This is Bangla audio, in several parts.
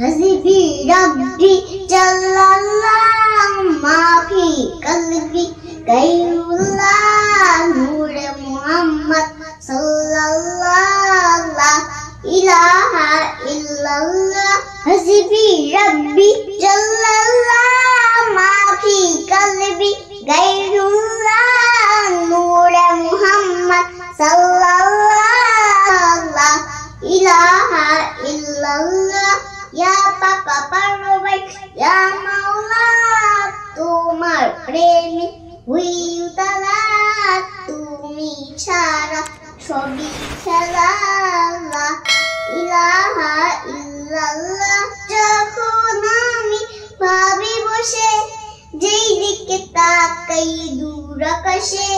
हस्बी रब्बी जल्लल्लाह माफी कल्बी गैरुल्लाह नूर मुहम्मद सल्लल्लाह ला इलाहा इल्लल्लाह हस्बी रब्बी जल्लल्लाह माफी कल्बी गैरुल्लाह नूर मुहम्मद सल्लल्लाह ला इलाहा इल्लल्लाह या पापा परवर या मौला তোমার প্রেমে হুই উতলা তুমি ছাড়া সবই খেলা লা ইলাহা ইল্লাল্লাহ যখন আমি ভাবি বসে যেই দিকে তাকাই দূর আকাশে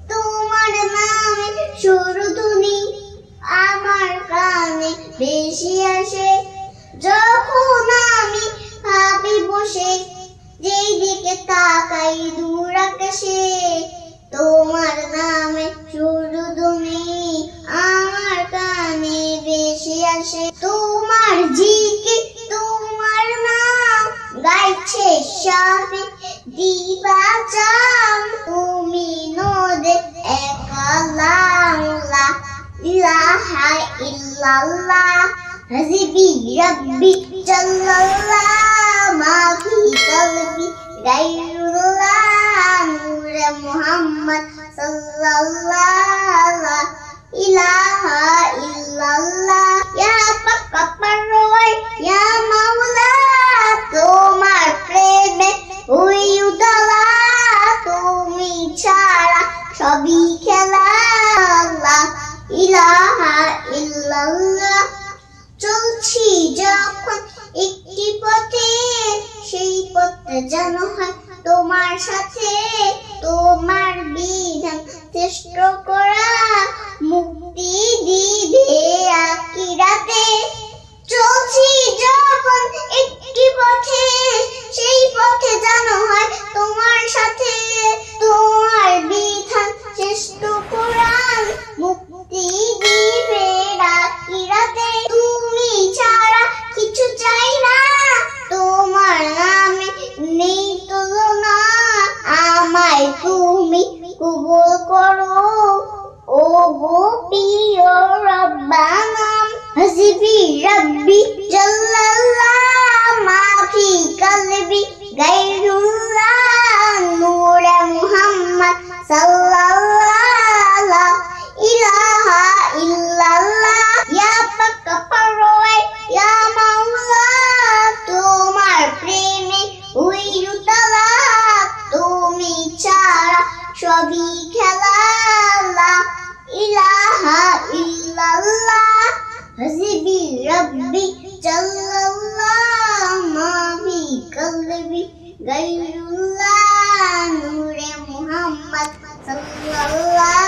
তোমার নামে সুরধুনি আমার কানে ভেসে আসে যখন আমি ভাবি বসে যেই দিকে তাকাই দূর আকাশে তোমার নামে সুরধুনি আমার কানে ভেসে আসে তোমার জিকির তোমার নাম গাইছে সবে দিবা চাম তুমি নদে এক আল্লাহ লা ইলাহা ইল্লাল্লাহ हस्बी रब्बी जल्लल्लाह माफी कल्बी गैरुल्लाह नूर मुहम्मद सल्लल्लाह ला इलाहा इल्लल्लाह या पापा परवर या मौला তোমার প্রেমে হুই উতলা তুমি ছাড়া সবই খেলা লা ইলাহা ইল্লাল্লাহ চলছি যখন একটি পথে সেই পথে যেন হয় তোমার সাথে তোমার বিধান শ্রেষ্ঠ করা মুক্তি দিবে আখিরাতে চলছি যখন একটি পথে সেই পথে যেন হয় তোমার সাথে তোমার বিধান শ্রেষ্ঠ কোরআন মুক্তি দিবে আখিরাতে তুমি ছাড়া কিছু চাই না তোমার নামে নেই তুলনা আমায় তুমি কবুল করো ও গো প্রিয় রব্বানা হস্বি রব্বি জাল্লাল্লাহ মাফি কলবি গায়রুল্লাহ নূর মুহাম্মদ সাল্লাল্লাহ লা ইলাহা ইল্লাল্লাহ ইয়া পাকা পারওয়ার ইয়া মাওলা তোমার প্রেমে হুই উতলা তুমি ছাড়া সবই খেলা লা ইলাহা ইল্লাল্লাহ হস্বি রব্বি জাল্লাল্লাহ মাফি কলবি গায়রুল্লাহ নূর মুহাম্মদ সাল্লাল্লাহ